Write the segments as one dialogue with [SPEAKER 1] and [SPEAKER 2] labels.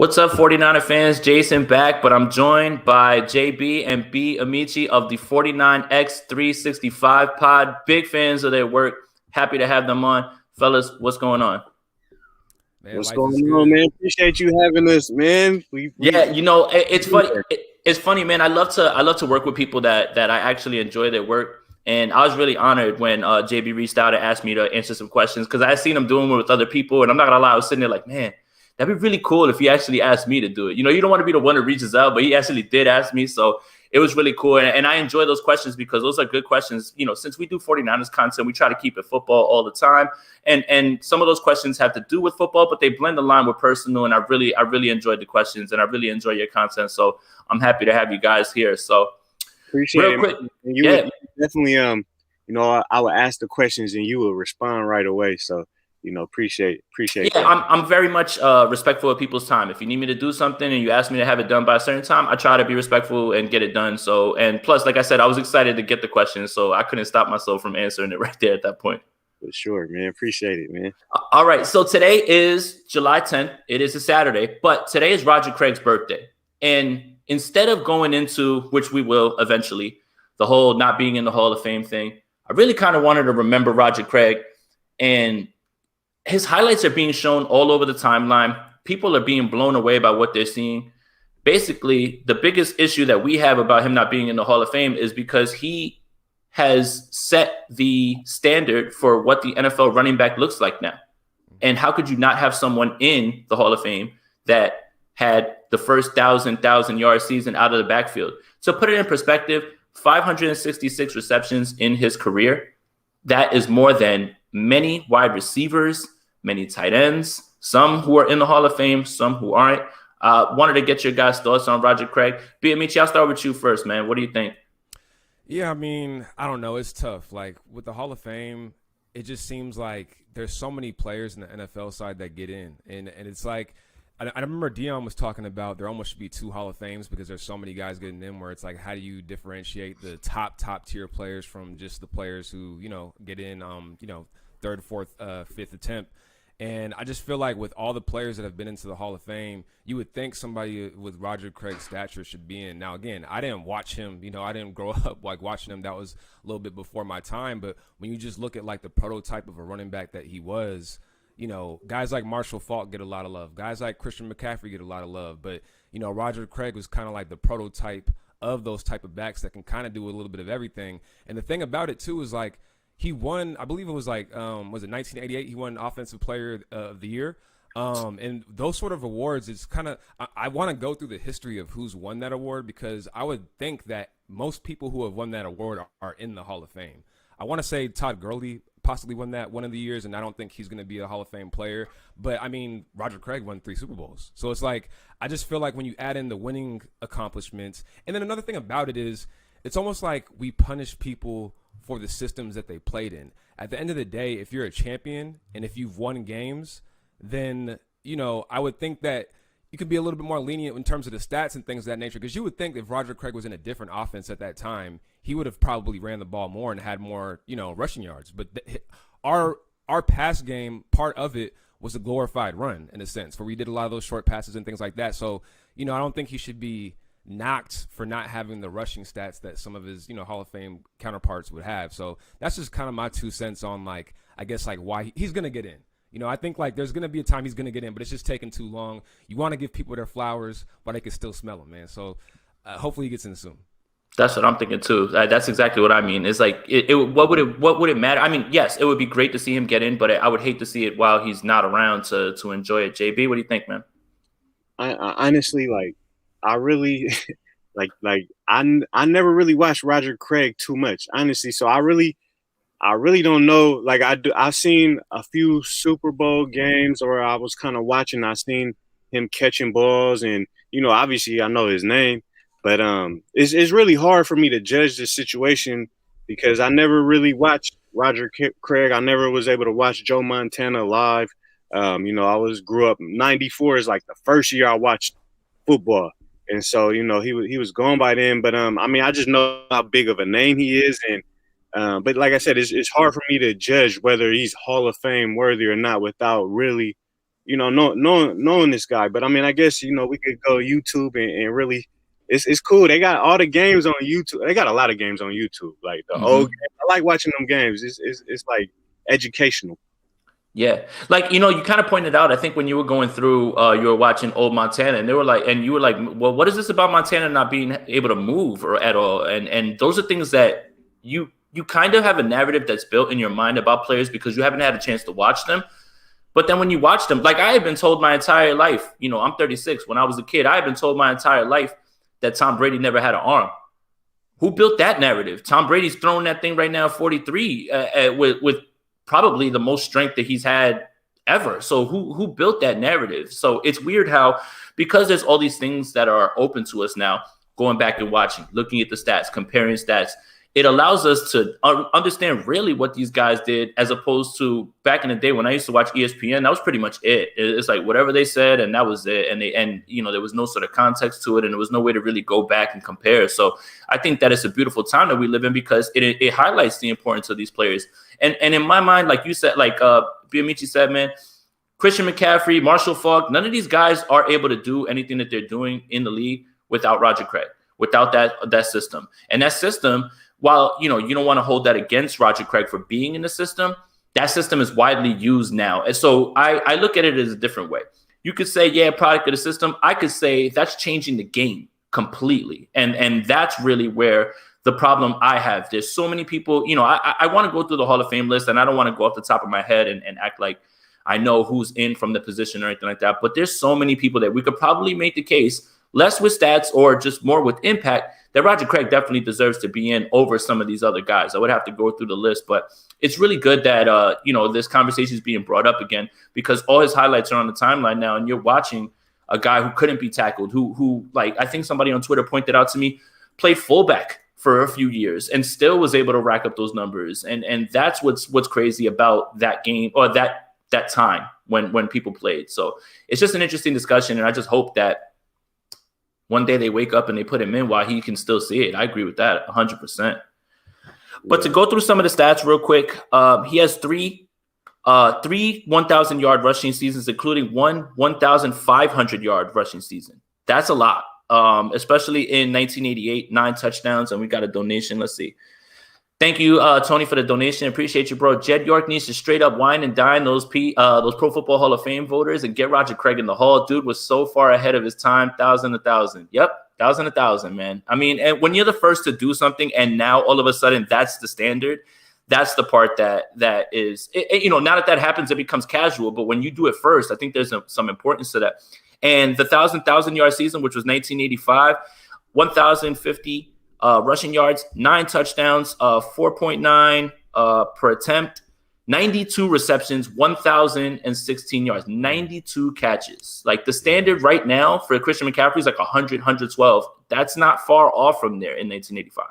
[SPEAKER 1] What's up, 49er fans? Jason back, but I'm joined by JB and B Amici of the 49X365 pod. Big fans of their work. Happy to have them on. Fellas, what's going on?
[SPEAKER 2] Man, what's going on, man? Appreciate you having us, man.
[SPEAKER 1] It's funny. It's funny, man. I love to work with people that I actually enjoy their work. And I was really honored when JB reached out and asked me to answer some questions because I had seen him doing it with other people. And I'm not going to lie, I was sitting there like, man, that'd be really cool if he actually asked me to do it. You know, you don't want to be the one that reaches out, but he actually did ask me. So it was really cool. And I enjoy those questions because those are good questions. You know, since we do 49ers content, we try to keep it football all the time. And some of those questions have to do with football, but they blend the line with personal. And I really enjoyed the questions and I really enjoy your content. So I'm happy to have you guys here. So
[SPEAKER 2] appreciate it. Definitely, I would ask the questions and you would respond right away. So, appreciate that.
[SPEAKER 1] I'm very much respectful of people's time. If you need me to do something and you ask me to have it done by a certain time, I try to be respectful and get it done. So, and plus, like I said, I was excited to get the questions, so I couldn't stop myself from answering it right there at that point.
[SPEAKER 2] For sure, man. Appreciate it, man.
[SPEAKER 1] All right. So today is July 10th. It is a Saturday, but today is Roger Craig's birthday. And instead of going into, which we will eventually, the whole not being in the Hall of Fame thing, I really kind of wanted to remember Roger Craig. And his highlights are being shown all over the timeline. People are being blown away by what they're seeing. Basically, the biggest issue that we have about him not being in the Hall of Fame is because he has set the standard for what the NFL running back looks like now. And how could you not have someone in the Hall of Fame that had the first 1,000-yard season out of the backfield? So put it in perspective, 566 receptions in his career. That is more than many wide receivers, many tight ends, some who are in the Hall of Fame, some who aren't. Wanted to get your guys' thoughts on Roger Craig. B. Amici, I'll start with you first, man. What do you think?
[SPEAKER 3] Yeah, I mean, I don't know. It's tough. Like, with the Hall of Fame, it just seems like there's so many players in the NFL side that get in. And it's like, I remember Deion was talking about there almost should be two Hall of Fames because there's so many guys getting in where it's like, how do you differentiate the top tier players from just the players who, get in, third, fourth, fifth attempt. And I just feel like with all the players that have been into the Hall of Fame, you would think somebody with Roger Craig's stature should be in. Now, again, I didn't watch him. I didn't grow up like watching him. That was a little bit before my time. But when you just look at like the prototype of a running back that he was, guys like Marshall Faulk get a lot of love. Guys like Christian McCaffrey get a lot of love. But, Roger Craig was kind of like the prototype of those type of backs that can kind of do a little bit of everything. And the thing about it, too, is like he won, I believe it was like, was it 1988? He won Offensive Player of the Year. And those sort of awards, it's kind of, I want to go through the history of who's won that award because I would think that most people who have won that award are in the Hall of Fame. I want to say Todd Gurley possibly won that one of the years, and I don't think he's going to be a Hall of Fame player. But, I mean, Roger Craig won 3 Super Bowls. So it's like, I just feel like when you add in the winning accomplishments, and then another thing about it is it's almost like we punish people for the systems that they played in. At the end of the day, if you're a champion and if you've won games, then, I would think that you could be a little bit more lenient in terms of the stats and things of that nature. Because you would think if Roger Craig was in a different offense at that time, he would have probably ran the ball more and had more, rushing yards. But our pass game, part of it was a glorified run in a sense, where we did a lot of those short passes and things like that. So, I don't think he should be knocked for not having the rushing stats that some of his, Hall of Fame counterparts would have. So that's just kind of my 2 cents on like, I guess like why he's going to get in. I think like there's going to be a time he's going to get in, but it's just taking too long. You want to give people their flowers, but they can still smell them, man. So hopefully he gets in soon.
[SPEAKER 1] That's what I'm thinking too. That's exactly what I mean. It's like, what would it matter? I mean, yes, it would be great to see him get in, but I would hate to see it while he's not around to enjoy it. JB, what do you think, man?
[SPEAKER 2] I honestly, like, I really I never really watched Roger Craig too much, honestly. So I really don't know. Like I've seen a few Super Bowl games, or I was kind of watching. I seen him catching balls, and obviously I know his name, but it's really hard for me to judge this situation because I never really watched Roger Craig. I never was able to watch Joe Montana live. I grew up. '94 is like the first year I watched football. And so, he was gone by then. But, I just know how big of a name he is. And but like I said, it's hard for me to judge whether he's Hall of Fame worthy or not without really knowing this guy. But I mean, I guess we could go YouTube and really, it's cool. They got all the games on YouTube. They got a lot of games on YouTube, like the old games. I like watching them games. It's like educational.
[SPEAKER 1] Yeah. Like, you kind of pointed out, I think when you were going through, you were watching old Montana and you were like, well, what is this about Montana not being able to move or at all? And those are things that you kind of have a narrative that's built in your mind about players because you haven't had a chance to watch them. But then when you watch them, like I had been told my entire life, I'm 36. When I was a kid, I had been told my entire life that Tom Brady never had an arm. Who built that narrative? Tom Brady's throwing that thing right now at 43 with probably the most strength that he's had ever. So who built that narrative? So it's weird how, because there's all these things that are open to us now, going back and watching, looking at the stats, comparing stats, it allows us to understand really what these guys did, as opposed to back in the day when I used to watch ESPN. That was pretty much it. It's like whatever they said, and that was it. And there was no sort of context to it, and there was no way to really go back and compare. So I think that it's a beautiful time that we live in because it highlights the importance of these players. And in my mind, like you said, like Biamici said, man, Christian McCaffrey, Marshall Faulk, none of these guys are able to do anything that they're doing in the league without Roger Craig, without that system. And that system, while, you don't want to hold that against Roger Craig for being in the system, that system is widely used now. And so I look at it as a different way. You could say, yeah, product of the system. I could say that's changing the game completely. And that's really where the problem I have. There's so many people, I want to go through the Hall of Fame list, and I don't want to go off the top of my head and act like I know who's in from the position or anything like that. But there's so many people that we could probably make the case, less with stats or just more with impact, that Roger Craig definitely deserves to be in over some of these other guys. I would have to go through the list, but it's really good that, this conversation is being brought up again, because all his highlights are on the timeline now, and you're watching a guy who couldn't be tackled, who like, I think somebody on Twitter pointed out to me, played fullback for a few years and still was able to rack up those numbers. And that's what's crazy about that game, or that time when people played. So it's just an interesting discussion, and I just hope that one day they wake up and they put him in while he can still see it. I agree with that 100%. But to go through some of the stats real quick, he has three 1,000-yard rushing seasons, including one 1,500-yard rushing season. That's a lot, especially in 1988, 9 touchdowns. And we got a donation. Let's see. Thank you, Tony, for the donation. Appreciate you, bro. Jed York needs to straight up wine and dine those Pro Football Hall of Fame voters and get Roger Craig in the Hall. Dude was so far ahead of his time. 1,000. Yep, 1,000, man. I mean, and when you're the first to do something, and now all of a sudden that's the standard, that's the part that is, now that happens, it becomes casual. But when you do it first, I think there's some importance to that. And the 1,000-yard season, which was 1985, 1,050. Rushing yards, 9 touchdowns, 4.9 per attempt, 92 receptions, 1,016 yards, 92 catches. Like the standard right now for Christian McCaffrey is like 100, 112. That's not far off from there in 1985.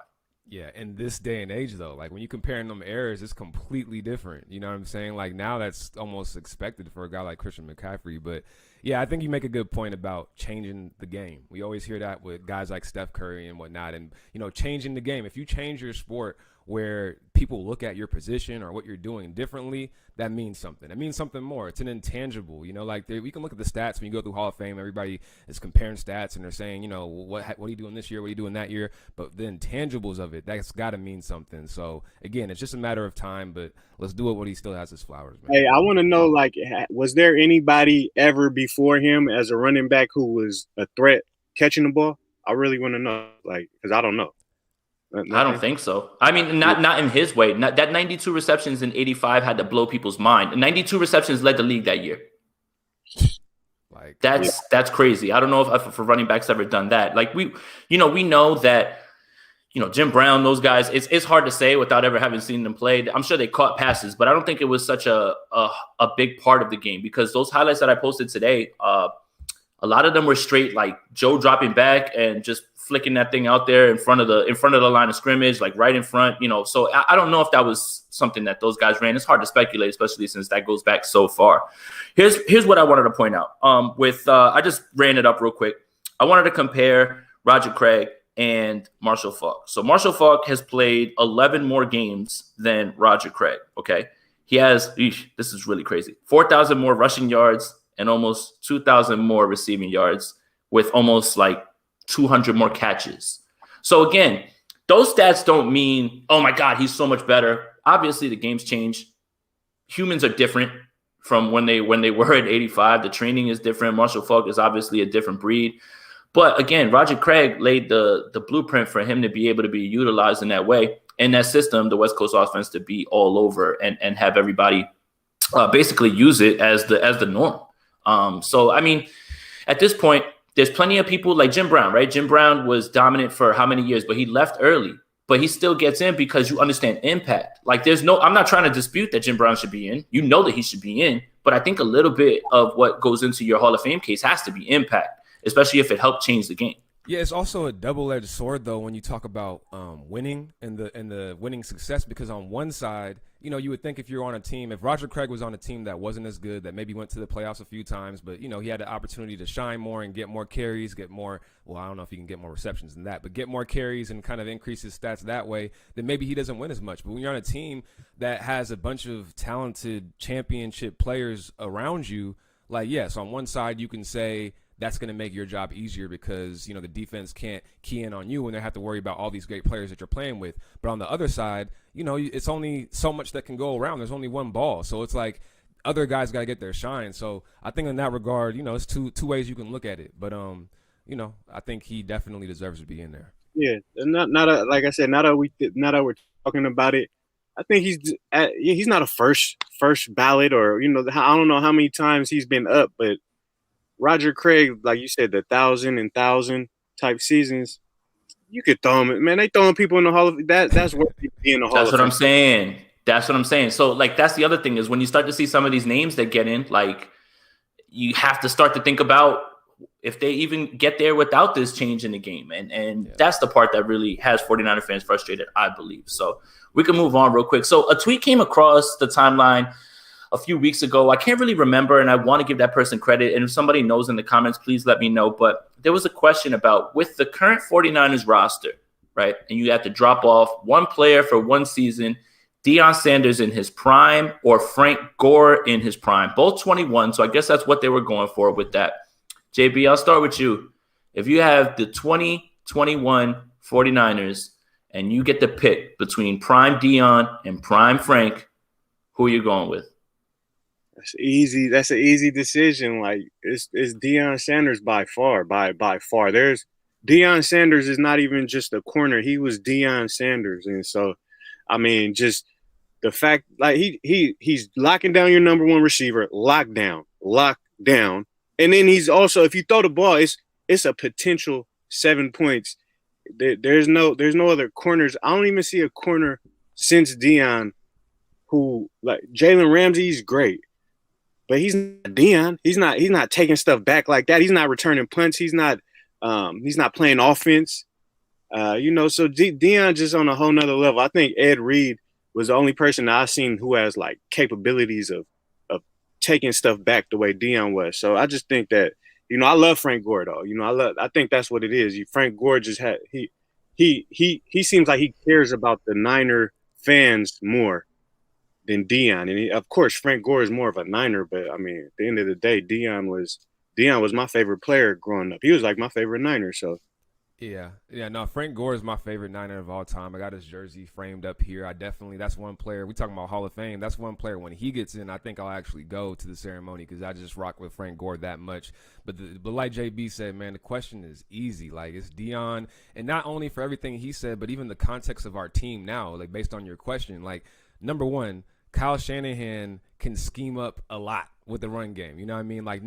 [SPEAKER 3] Yeah, in this day and age, though, like when you're comparing them errors, it's completely different. You know what I'm saying? Like now that's almost expected for a guy like Christian McCaffrey. But yeah, I think you make a good point about changing the game. We always hear that with guys like Steph Curry and whatnot. And, changing the game. If you change your sport where people look at your position or what you're doing differently, that means something. It means something more. It's an intangible. We can look at the stats when you go through Hall of Fame. Everybody is comparing stats and they're saying, what are you doing this year? What are you doing that year? But the intangibles of it, that's got to mean something. So, again, it's just a matter of time, but let's do it when he still has his flowers, man.
[SPEAKER 2] Hey, I want to know, like, was there anybody ever before him as a running back who was a threat catching the ball? I really want to know, like, because I don't know.
[SPEAKER 1] I don't think so. I mean, not in his way. That 92 receptions in 85 had to blow people's mind. 92 receptions led the league that year. Like that's crazy. I don't know if running backs ever done that. Like we know that, Jim Brown, those guys, it's hard to say without ever having seen them play. I'm sure they caught passes, but I don't think it was such a big part of the game, because those highlights that I posted today, a lot of them were straight, like Joe dropping back and just flicking that thing out there in front of the line of scrimmage, like right in front, So I don't know if that was something that those guys ran. It's hard to speculate, especially since that goes back so far. Here's what I wanted to point out. I just ran it up real quick. I wanted to compare Roger Craig and Marshall Faulk. So Marshall Faulk has played 11 more games than Roger Craig. Okay, he has. This is really crazy. 4,000 more rushing yards and almost 2,000 more receiving yards with almost like 200 more catches. So again, those stats don't mean, oh my God, he's so much better. Obviously, the game's changed. Humans are different from when they were at 85. The training is different. Marshall Faulk is obviously a different breed. But again, Roger Craig laid the blueprint for him to be able to be utilized in that way. And that system, the West Coast offense, to be all over and have everybody basically use it as the norm. So, I mean, at this point, there's plenty of people like Jim Brown, right? Jim Brown was dominant for how many years, but he left early. But he still gets in because you understand impact. Like I'm not trying to dispute that Jim Brown should be in. You know that he should be in. But I think a little bit of what goes into your Hall of Fame case has to be impact, especially if it helped change the game.
[SPEAKER 3] Yeah, it's also a double-edged sword, though, when you talk about winning and the winning success, because on one side, you would think if you're on a team, if Roger Craig was on a team that wasn't as good, that maybe went to the playoffs a few times, but, he had the opportunity to shine more and get more carries, I don't know if he can get more receptions than that, but get more carries and kind of increase his stats that way, then maybe he doesn't win as much. But when you're on a team that has a bunch of talented championship players around you, like, yes, on one side you can say, that's going to make your job easier because, the defense can't key in on you and they have to worry about all these great players that you're playing with. But on the other side, it's only so much that can go around. There's only one ball. So it's like other guys got to get their shine. So I think in that regard, it's two ways you can look at it. But, I think he definitely deserves to be in there.
[SPEAKER 2] Yeah. Like I said, now that we're talking about it, I think he's not a first ballot or, I don't know how many times he's been up, but Roger Craig, like you said, the 1,000 type seasons, you could throw him. Man, they throwing people in the Hall of that. That's what be in the Hall.
[SPEAKER 1] That's what I'm saying. That's what I'm saying. So, like, that's the other thing is when you start to see some of these names that get in, like, you have to start to think about if they even get there without this change in the game, and that's the part that really has 49er fans frustrated, I believe. So we can move on real quick. So a tweet came across the timeline a few weeks ago. I can't really remember, and I want to give that person credit. And if somebody knows in the comments, please let me know. But there was a question about with the current 49ers roster, right? And you have to drop off one player for one season, Deion Sanders in his prime or Frank Gore in his prime, both 21. So I guess that's what they were going for with that. JB, I'll start with you. If you have the 2021 49ers and you get the pick between prime Deion and prime Frank, who are you going with?
[SPEAKER 2] That's easy. That's an easy decision. Like it's Deion Sanders by far. There's Deion Sanders is not even just a corner. He was Deion Sanders, and so I mean, just the fact like he's locking down your number one receiver, lockdown, and then he's also if you throw the ball, it's a potential 7 points. There's no other corners. I don't even see a corner since Deion who like Jalen Ramsey's great. But he's not Deion. He's not taking stuff back like that. He's not returning punts. He's not playing offense. So Deion just on a whole nother level. I think Ed Reed was the only person that I've seen who has like capabilities of taking stuff back the way Deion was. So I just think that, I love Frank Gore though. I think that's what it is. Frank Gore just had he seems like he cares about the Niner fans more than Deion. And of course, Frank Gore is more of a Niner, but I mean, at the end of the day, Deion was my favorite player growing up. He was like my favorite Niner. So,
[SPEAKER 3] no, Frank Gore is my favorite Niner of all time. I got his jersey framed up here. That's one player. We talking about Hall of Fame. That's one player. When he gets in, I think I'll actually go to the ceremony because I just rock with Frank Gore that much. But like JB said, man, the question is easy. Like it's Deion, and not only for everything he said, but even the context of our team now. Like based on your question, like number one, Kyle Shanahan can scheme up a lot with the run game. You know what I mean? Like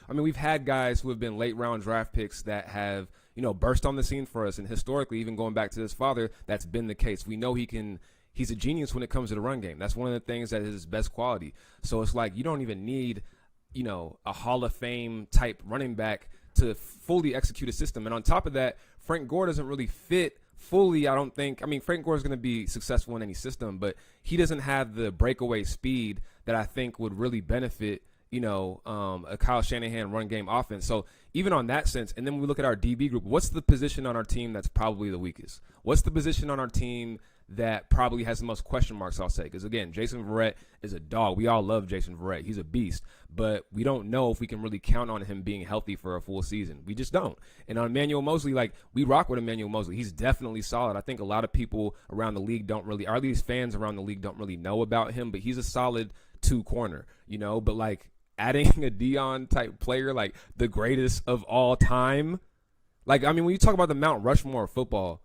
[SPEAKER 3] we've had guys who have been late round draft picks that have, burst on the scene for us. And historically, even going back to his father, that's been the case. We know he's a genius when it comes to the run game. That's one of the things that is his best quality. So it's like, you don't even need, a Hall of Fame type running back to fully execute a system. And on top of that, Frank Gore doesn't really fit fully, I don't think. I mean, Frank Gore is going to be successful in any system, but he doesn't have the breakaway speed that I think would really benefit, a Kyle Shanahan run game offense. So even on that sense, and then we look at our DB group, what's the position on our team that's probably the weakest? What's the position on our team that probably has the most question marks, I'll say. Because, again, Jason Verrett is a dog. We all love Jason Verrett. He's a beast. But we don't know if we can really count on him being healthy for a full season. We just don't. And on Emmanuel Mosley, like, we rock with Emmanuel Mosley. He's definitely solid. I think a lot of people around the league don't really – or at least fans around the league don't really know about him. But he's a solid two-corner, you know. But, like, adding a Deion-type player, like, the greatest of all time – like, I mean, when you talk about the Mount Rushmore of football,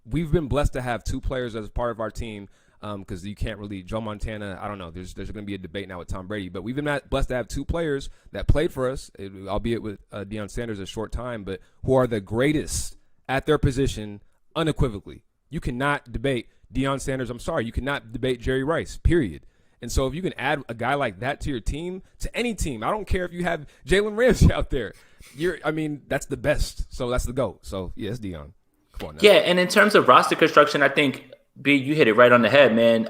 [SPEAKER 3] we've been blessed to have two players as part of our team because you can't really – Joe Montana, I don't know. There's going to be a debate now with Tom Brady. But we've been blessed to have two players that played for us, albeit with Deion Sanders a short time, but who are the greatest at their position unequivocally. You cannot debate Deion Sanders. I'm sorry. You cannot debate Jerry Rice, period. And so if you can add a guy like that to your team, to any team, I don't care if you have Jalen Ramsey out there. That's the best. So that's the GOAT. So, yeah, it's Deion. Come on now.
[SPEAKER 1] Yeah, and in terms of roster construction, I think, B, you hit it right on the head, man.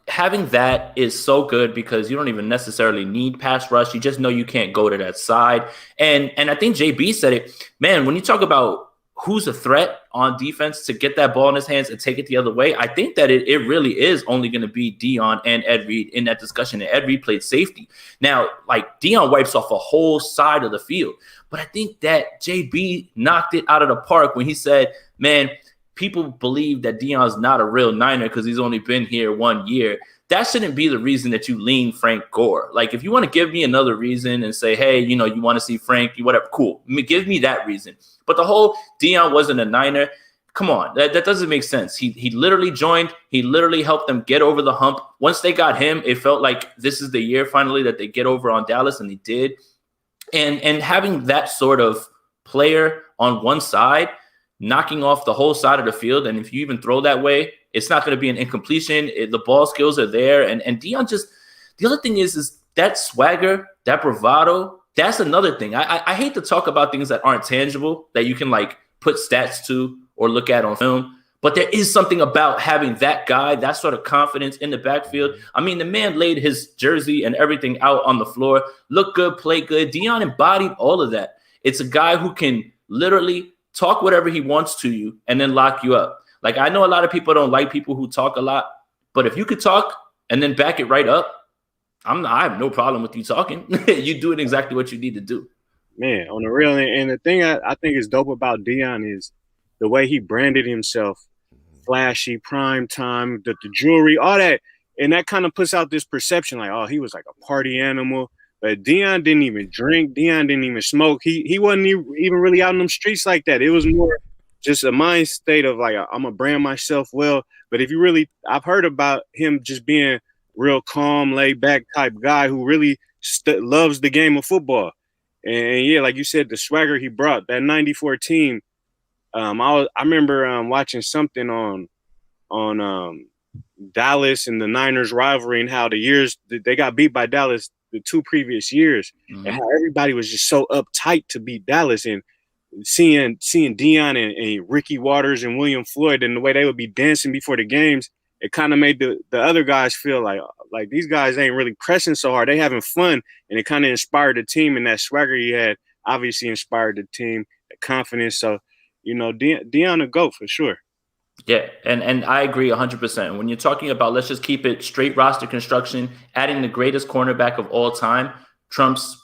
[SPEAKER 1] Having that is so good because you don't even necessarily need pass rush. You just know you can't go to that side. And I think JB said it. Man, when you talk about who's a threat on defense to get that ball in his hands and take it the other way, I think that it really is only going to be Deion and Ed Reed in that discussion. And Ed Reed played safety. Now, like, Deion wipes off a whole side of the field. But I think that JB knocked it out of the park when he said, man, people believe that Deion's not a real Niner because he's only been here 1 year. That shouldn't be the reason that you lean Frank Gore. Like, if you want to give me another reason and say, hey, you know, you want to see Frank, whatever, cool. Give me that reason. But the whole Deion wasn't a Niner, come on, that doesn't make sense. He literally joined. He literally helped them get over the hump. Once they got him, it felt like this is the year finally that they get over on Dallas, and they did. And having that sort of player on one side, knocking off the whole side of the field, and if you even throw that way, it's not going to be an incompletion. The ball skills are there. And Deion just – the other thing is that swagger, that bravado, that's another thing. I hate to talk about things that aren't tangible, that you can, like, put stats to or look at on film. But there is something about having that guy, that sort of confidence in the backfield. I mean, the man laid his jersey and everything out on the floor, looked good, played good. Deion embodied all of that. It's a guy who can literally talk whatever he wants to you and then lock you up. Like, I know a lot of people don't like people who talk a lot, but if you could talk and then back it right up, I have no problem with you talking. You doing exactly what you need to do.
[SPEAKER 2] Man, on the real, and the thing I think is dope about Deion is the way he branded himself. Flashy, prime time, the jewelry, all that. And that kind of puts out this perception like, oh, he was like a party animal. But Deion didn't even drink. Deion didn't even smoke. He wasn't even really out in them streets like that. It was more just a mind state of like, I'm going to brand myself well. But if you really – I've heard about him just being real calm, laid-back type guy who really loves the game of football. And, yeah, like you said, the swagger he brought, that 94 team, I remember watching something on Dallas and the Niners rivalry and how the years they got beat by Dallas the 2 previous years, and how everybody was just so uptight to beat Dallas, and seeing Deion and Ricky Waters and William Floyd and the way they would be dancing before the games, it kind of made the other guys feel like these guys ain't really pressing so hard. They having fun, and it kind of inspired the team, and that swagger he had obviously inspired the team, the confidence. So, you know, Deion a GOAT for sure.
[SPEAKER 1] Yeah, and I agree 100%. When you're talking about, let's just keep it straight roster construction, adding the greatest cornerback of all time, trumps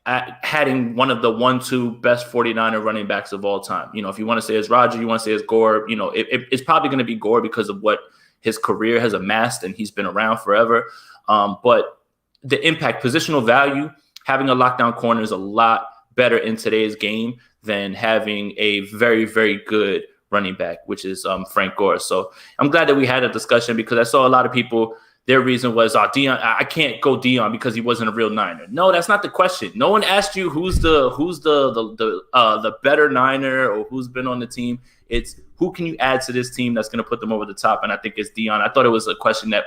[SPEAKER 1] adding one of the 1-2 best 49er running backs of all time. You know, if you want to say it's Roger, you want to say it's Gore, you know, it's probably going to be Gore because of what his career has amassed, and he's been around forever. But the impact, positional value, having a lockdown corner is a lot better in today's game than having a very, very good running back, which is Frank Gore. So I'm glad that we had a discussion because I saw a lot of people, their reason was, Deion, I can't go Deion because he wasn't a real Niner. No, that's not the question. No one asked you who's the better Niner or who's been on the team. It's who can you add to this team that's going to put them over the top, and I think it's Deion. I thought it was a question that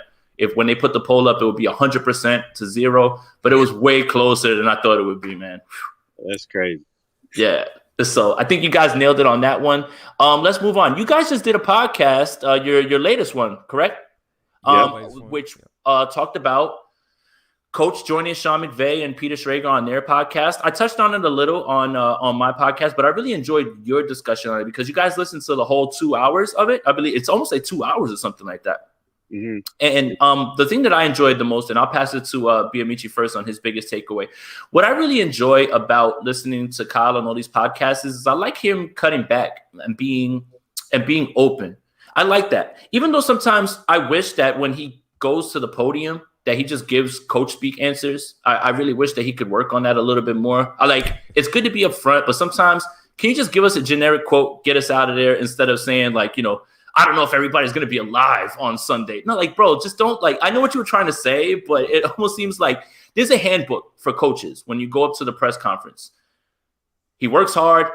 [SPEAKER 1] when they put the poll up, it would be 100% to 0, but it was way closer than I thought it would be, man.
[SPEAKER 2] That's crazy.
[SPEAKER 1] Yeah. So I think you guys nailed it on that one. Let's move on. You guys just did a podcast, your latest one, correct? Which talked about Coach joining Sean McVay and Peter Schrager on their podcast. I touched on it a little on my podcast, but I really enjoyed your discussion on it because you guys listened to the whole 2 hours of it. I believe it's almost like 2 hours or something like that. Mm-hmm. And the thing that I enjoyed the most, and I'll pass it to Biamici first on his biggest takeaway. What I really enjoy about listening to Kyle on all these podcasts is I like him cutting back and being open. I like that. Even though sometimes I wish that when he goes to the podium that he just gives coach speak answers. I really wish that he could work on that a little bit more. It's good to be upfront, but sometimes can you just give us a generic quote, get us out of there instead of saying like, you know, I don't know if everybody's going to be alive on Sunday. No, like, bro, just don't I know what you were trying to say, but it almost seems like there's a handbook for coaches when you go up to the press conference. He works hard.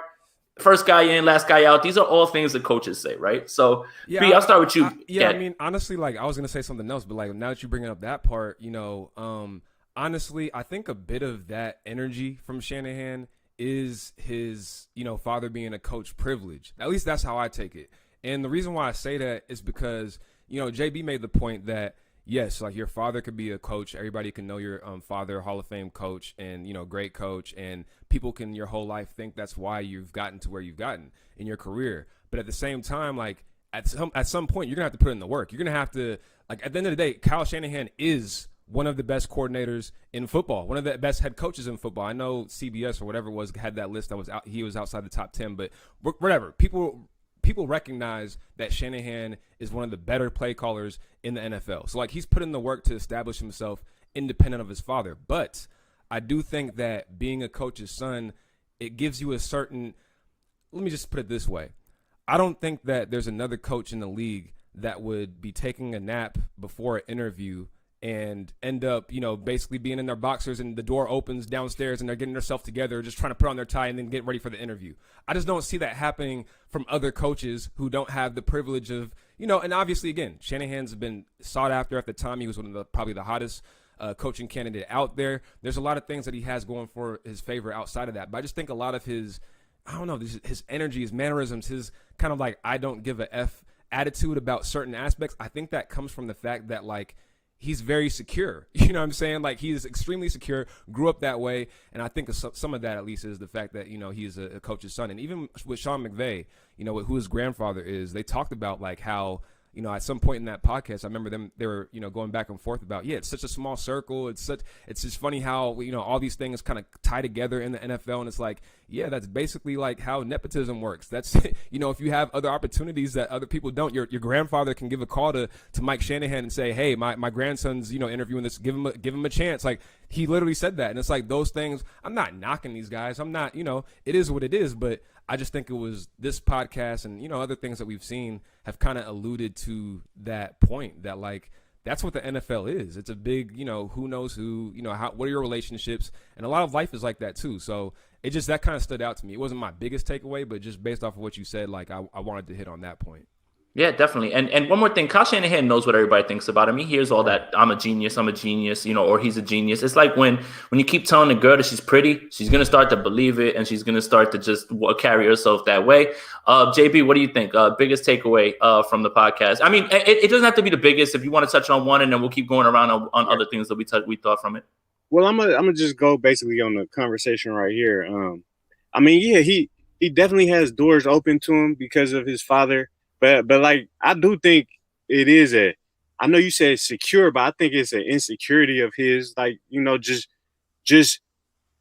[SPEAKER 1] First guy in, last guy out. These are all things that coaches say, right? So, yeah, B, I'll start with you.
[SPEAKER 3] I mean, honestly, like I was going to say something else, but like now that you bring up that part, you know, honestly, I think a bit of that energy from Shanahan is his, you know, father being a coach privilege. At least that's how I take it. And the reason why I say that is because, you know, JB made the point that, yes, like your father could be a coach. Everybody can know your father, Hall of Fame coach and, you know, great coach. And people can your whole life think that's why you've gotten to where you've gotten in your career. But at the same time, like at some point, you're going to have to put in the work. You're going to have to, like at the end of the day, Kyle Shanahan is one of the best coordinators in football, one of the best head coaches in football. I know CBS or whatever it was had that list that was out. He was outside the top 10, but whatever. People recognize that Shanahan is one of the better play callers in the NFL. So, like, he's put in the work to establish himself independent of his father. But I do think that being a coach's son, it gives you a certain – let me just put it this way. I don't think that there's another coach in the league that would be taking a nap before an interview and end up, you know, basically being in their boxers and the door opens downstairs and they're getting themselves together, just trying to put on their tie and then get ready for the interview. I just don't see that happening from other coaches who don't have the privilege of, you know, and obviously, again, Shanahan's been sought after at the time. He was one of probably the hottest coaching candidate out there. There's a lot of things that he has going for his favor outside of that. But I just think a lot of his, I don't know, his energy, his mannerisms, his kind of like, I don't give a F attitude about certain aspects. I think that comes from the fact that, like, he's very secure. You know what I'm saying? Like, he's extremely secure, grew up that way. And I think some of that, at least, is the fact that, you know, he's a coach's son. And even with Sean McVay, you know, who his grandfather is, they talked about, like, how, you know, at some point in that podcast, I remember they were, you know, going back and forth about, yeah, it's such a small circle. It's just funny how, you know, all these things kind of tie together in the NFL. And it's like, yeah, that's basically like how nepotism works. That's, you know, if you have other opportunities that other people don't, your grandfather can give a call to Mike Shanahan and say, hey, my grandson's, you know, interviewing this, give him a chance. Like, he literally said that. And it's like those things, I'm not knocking these guys. I'm not, you know, it is what it is. But I just think it was this podcast and, you know, other things that we've seen have kind of alluded to that point that, like, that's what the NFL is. It's a big, you know, who knows who, you know, what are your relationships? And a lot of life is like that too. So it just, that kind of stood out to me. It wasn't my biggest takeaway, but just based off of what you said, like, I wanted to hit on that point.
[SPEAKER 1] Yeah, definitely. And one more thing, Kyle Shanahan knows what everybody thinks about him. He hears all that, I'm a genius, you know, or he's a genius. It's like when you keep telling a girl that she's pretty, she's going to start to believe it and she's going to start to just carry herself that way. JB, what do you think? Biggest takeaway from the podcast? I mean, it doesn't have to be the biggest. If you want to touch on one, and then we'll keep going around on other things that we thought from it.
[SPEAKER 2] Well, I'm gonna just go basically on the conversation right here. I mean, yeah, he definitely has doors open to him because of his father. But like, I do think it is I know you said secure, but I think it's an insecurity of his, like, you know, just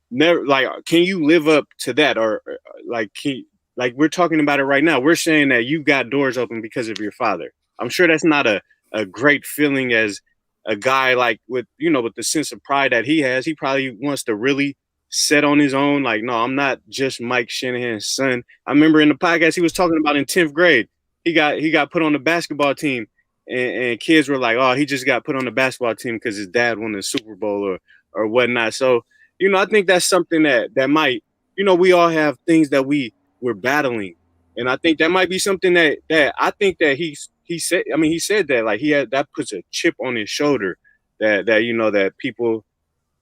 [SPEAKER 2] never, like, can you live up to that? Or like, like we're talking about it right now. We're saying that you got doors open because of your father. I'm sure that's not a great feeling as a guy, like, with, you know, with the sense of pride that he has. He probably wants to really set on his own. Like, no, I'm not just Mike Shanahan's son. I remember in the podcast he was talking about in 10th grade. He got put on the basketball team, and kids were like, "Oh, he just got put on the basketball team because his dad won the Super Bowl or whatnot." So, you know, I think that's something that might, you know, we all have things that we're battling, and I think that might be something that I think that he said. I mean, he said that, like, that puts a chip on his shoulder that you know, that people,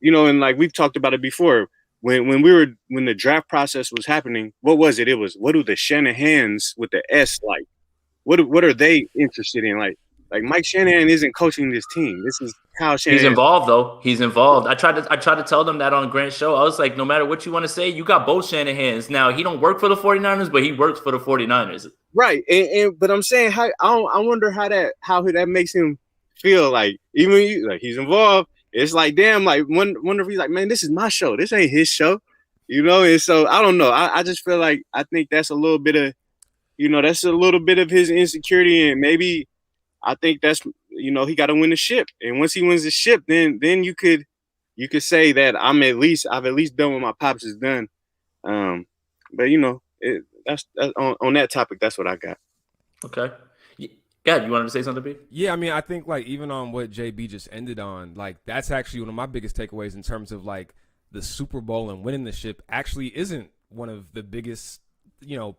[SPEAKER 2] you know, and like we've talked about it before. When the draft process was happening, what was it? It was, what do the Shanahans with the S like? What are they interested in? Like Mike Shanahan isn't coaching this team. Kyle Shanahan.
[SPEAKER 1] He's involved though. He's involved. I tried to tell them that on Grant's show. I was like, no matter what you want to say, you got both Shanahans. Now, he don't work for the 49ers, but he works for the 49ers.
[SPEAKER 2] Right. But I'm saying I wonder how that makes him feel, like even like he's involved. It's like, damn, like wonder if he's like, man, this is my show. This ain't his show. And so I don't know. I just feel like I think that's a little bit of that's a little bit of his insecurity, and maybe I think that's he got to win the ship, and once he wins the ship, then you could say that I've at least done what my pops has done. But that's on that topic. That's what I got.
[SPEAKER 1] Okay. Yeah, you wanted to say something, B?
[SPEAKER 3] Yeah, I mean, I think like even on what JB just ended on, like that's actually one of my biggest takeaways in terms of like the Super Bowl and winning the ship actually isn't one of the biggest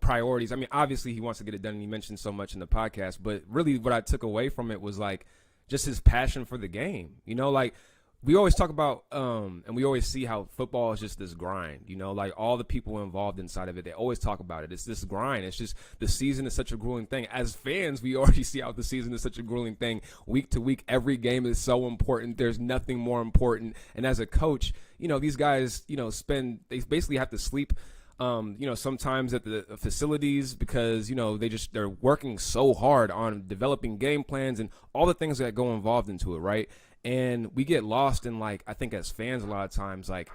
[SPEAKER 3] priorities. I mean, obviously he wants to get it done, and he mentioned so much in the podcast, but really what I took away from it was like just his passion for the game. Like we always talk about and we always see how football is just this grind, like all the people involved inside of it, they always talk about it. It's this grind. It's just the season is such a grueling thing. As fans, we already see how the season is such a grueling thing. Week to week, every game is so important. There's nothing more important. And as a coach, these guys, they basically have to sleep sometimes at the facilities because, they're working so hard on developing game plans and all the things that go involved into it, right? And we get lost in, like, I think as fans a lot of times, like,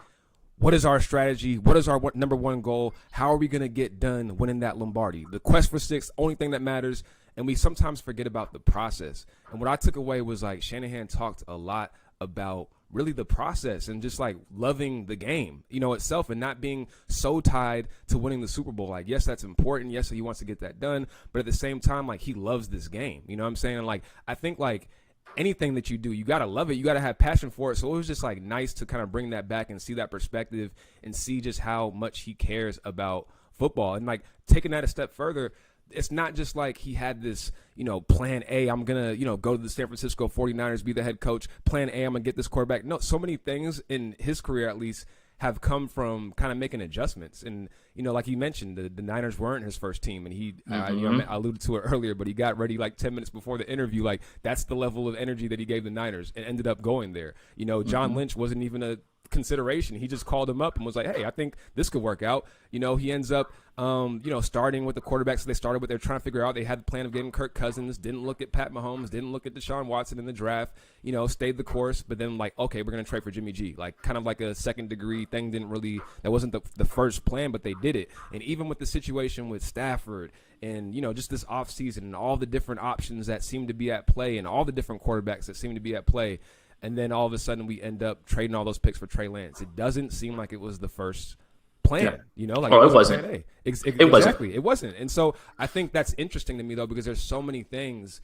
[SPEAKER 3] what is our strategy? What is our number one goal? How are we going to get done winning that Lombardi? The quest for six, only thing that matters. And we sometimes forget about the process. And what I took away was, like, Shanahan talked a lot about really the process and just like loving the game, itself, and not being so tied to winning the Super Bowl. Like, yes, that's important. Yes, he wants to get that done. But at the same time, like, he loves this game. You know what I'm saying? And like, I think like anything that you do, you got to love it. You got to have passion for it. So it was just like nice to kind of bring that back and see that perspective and see just how much he cares about football. And like taking that a step further, it's not just like he had this, plan A, I'm going to, go to the San Francisco 49ers, be the head coach. Plan A, I'm going to get this quarterback. No, so many things in his career, at least, have come from kind of making adjustments. And, like you mentioned, the Niners weren't his first team. And he, I alluded to it earlier, but he got ready like 10 minutes before the interview. Like, that's the level of energy that he gave the Niners and ended up going there. John Lynch wasn't even a consideration. He just called him up and was like, hey, I think this could work out. He ends up, starting with the quarterbacks they started with. They're trying to figure out. They had the plan of getting Kirk Cousins, didn't look at Pat Mahomes, didn't look at Deshaun Watson in the draft, stayed the course. But then like, okay, we're going to trade for Jimmy G. Like kind of like a second degree thing. That wasn't the first plan, but they did it. And even with the situation with Stafford and, just this offseason and all the different options that seem to be at play and all the different quarterbacks that seem to be at play. And then all of a sudden we end up trading all those picks for Trey Lance. It doesn't seem like it was the first plan, like
[SPEAKER 1] it wasn't.
[SPEAKER 3] Exactly. It wasn't. And so I think that's interesting to me though, because there's so many things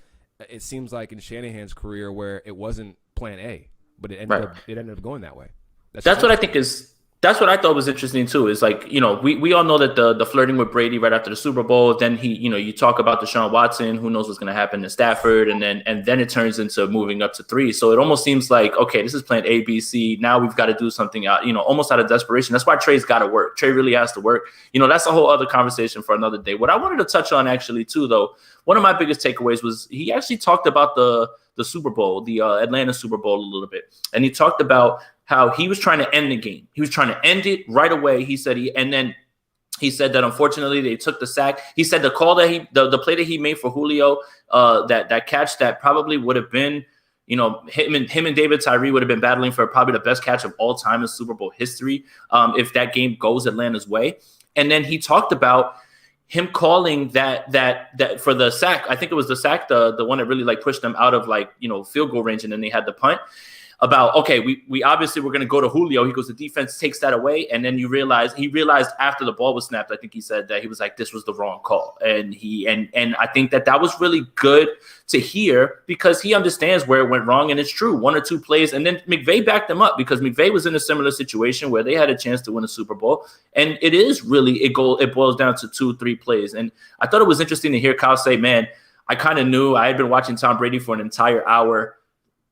[SPEAKER 3] it seems like in Shanahan's career where it wasn't plan A, but it ended up going that way.
[SPEAKER 1] That's what I think is. That's what I thought was interesting too. Is like, we all know that the flirting with Brady right after the Super Bowl. Then he, you talk about Deshaun Watson. Who knows what's going to happen to Stafford, and then it turns into moving up to 3. So it almost seems like, okay, this is plan A, B, C. Now we've got to do something out, almost out of desperation. That's why Trey's got to work. Trey really has to work. That's a whole other conversation for another day. What I wanted to touch on actually too, though, one of my biggest takeaways was he actually talked about the Super Bowl, the Atlanta Super Bowl a little bit, and he talked about how he was trying to end the game. He was trying to end it right away. He said that unfortunately they took the sack. He said the call that the play that he made for Julio, that catch that probably would have been, him and David Tyree would have been battling for probably the best catch of all time in Super Bowl history, if that game goes Atlanta's way. And then he talked about him calling that for the sack. I think it was the sack, the one that really like pushed them out of like, field goal range, and then they had the punt. About, okay, we obviously we're going to go to Julio. He goes, the defense takes that away. And then he realized after the ball was snapped, I think he said that he was like, this was the wrong call. And I think that was really good to hear because he understands where it went wrong. And it's true, 1 or 2 plays. And then McVay backed them up because McVay was in a similar situation where they had a chance to win a Super Bowl. And it is really, it boils down to 2-3 plays. And I thought it was interesting to hear Kyle say, man, I kind of knew I had been watching Tom Brady for an entire hour,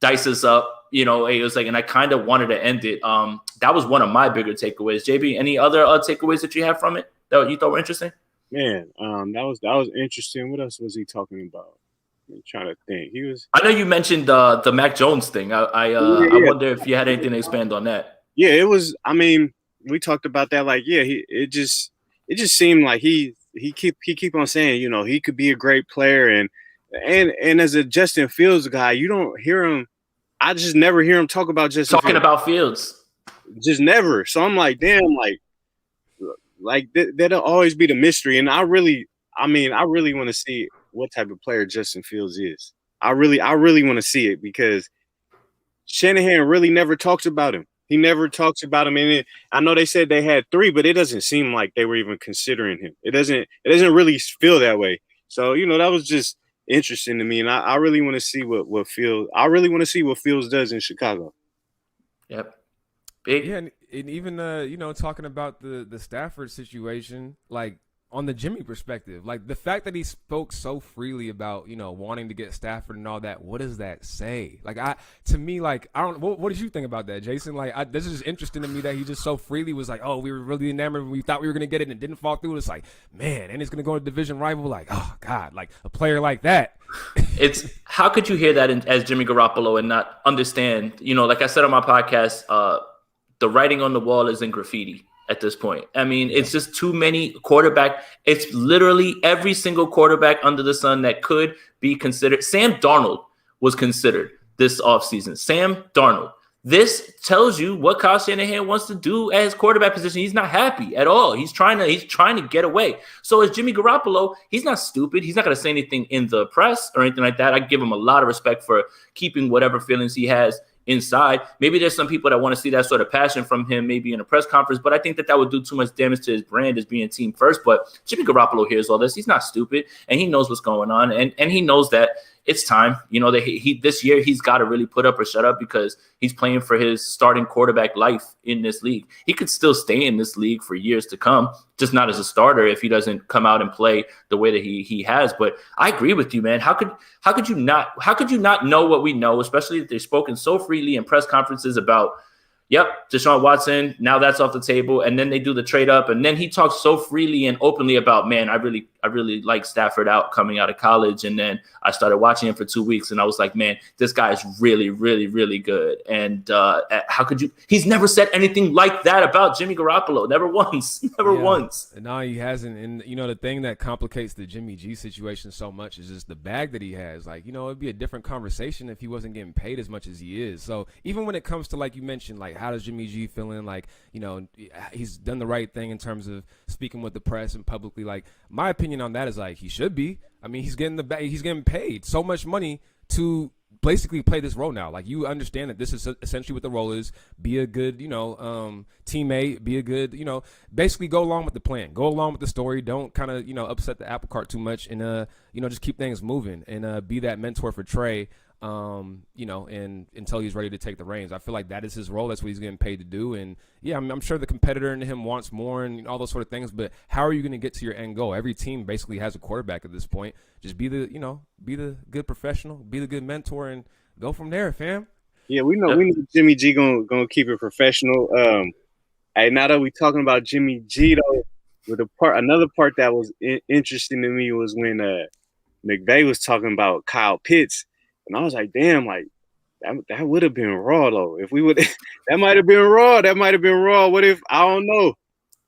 [SPEAKER 1] dice us up. It was like, and I kind of wanted to end it. That was one of my bigger takeaways. JB, any other takeaways that you have from it that you thought were interesting?
[SPEAKER 2] Man, that was interesting. What else was he talking about? I'm trying to think. He was.
[SPEAKER 1] I know you mentioned the Mac Jones thing. I wonder if you had anything to expand on that.
[SPEAKER 2] Yeah, it was. I mean, we talked about that. Like, yeah, it just seemed like he keep on saying, you know, he could be a great player, and as a Justin Fields guy, you don't hear him. I just never hear him talk about Justin
[SPEAKER 1] talking
[SPEAKER 2] Fields.
[SPEAKER 1] about Fields.
[SPEAKER 2] Just never. So I'm like, damn, like that'll always be the mystery. And I really want to see what type of player Justin Fields is. I really want to see it because Shanahan really never talks about him. He never talks about him. And I know they said they had 3, but it doesn't seem like they were even considering him. It doesn't really feel that way. So, you know, that was just interesting to me. And I really want to see what Fields does in Chicago.
[SPEAKER 1] Yep. Big.
[SPEAKER 3] Yeah, and even you know, talking about the Stafford situation, like on the Jimmy perspective, like the fact that he spoke so freely about, you know, wanting to get Stafford and all that, what does that say? Like, to me, like, I don't. What did you think about that, Jason? Like, this is interesting to me that he just so freely was like, oh, we were really enamored, we thought we were gonna get it, and it didn't fall through. It's like, man, and it's gonna go to division rival. Like, oh God, like a player like that.
[SPEAKER 1] It's how could you hear that as Jimmy Garoppolo and not understand? You know, like I said on my podcast, the writing on the wall is in graffiti at this point. I mean, it's just too many quarterback. It's literally every single quarterback under the sun that could be considered. Sam Darnold was considered this offseason. Sam Darnold. This tells you what Kyle Shanahan wants to do at his quarterback position. He's not happy at all. He's trying to get away. So as Jimmy Garoppolo, he's not stupid. He's not going to say anything in the press or anything like that. I give him a lot of respect for keeping whatever feelings he has inside. Maybe there's some people that want to see that sort of passion from him, maybe in a press conference, but I think that would do too much damage to his brand as being team first. But Jimmy Garoppolo hears all this. He's not stupid, and he knows what's going on, and he knows that it's time. You know, that he this year he's got to really put up or shut up because he's playing for his starting quarterback life in this league. He could still stay in this league for years to come, just not as a starter if he doesn't come out and play the way that he has. But I agree with you, man. How could you not know what we know, especially if they've spoken so freely in press conferences about, yep, Deshaun Watson, now that's off the table. And then they do the trade up. And then he talks so freely and openly about, man, I really like Stafford coming out of college. And then I started watching him for 2 weeks and I was like, man, this guy is really, really, really good. And how could you? He's never said anything like that about Jimmy Garoppolo. Never once. Once.
[SPEAKER 3] No, he hasn't. And, you know, the thing that complicates the Jimmy G situation so much is just the bag that he has. Like, you know, it'd be a different conversation if he wasn't getting paid as much as he is. So even when it comes to, like you mentioned, like, how does Jimmy G feeling? Like, you know, he's done the right thing in terms of speaking with the press and publicly. Like, my opinion on that is like he should be. I mean, he's getting paid so much money to basically play this role now. Like, you understand that this is essentially what the role is. Be a good, you know, teammate. Be a good, you know, basically go along with the plan. Go along with the story. Don't kind of, you know, upset the apple cart too much, and you know, just keep things moving and be that mentor for Trey. You know, and until he's ready to take the reins. I feel like that is his role. That's what he's getting paid to do. And yeah, I'm sure the competitor in him wants more and all those sort of things, but how are you going to get to your end goal? Every team basically has a quarterback at this point. Just be the good professional, be the good mentor, and go from there, fam.
[SPEAKER 2] Yeah, we know Jimmy G gonna keep it professional. Hey, now that we're talking about Jimmy G though, with another part that was interesting to me was when McVay was talking about Kyle Pitts. And I was like, damn, like that would have been raw though. If we would, that might have been raw. What if, I don't know.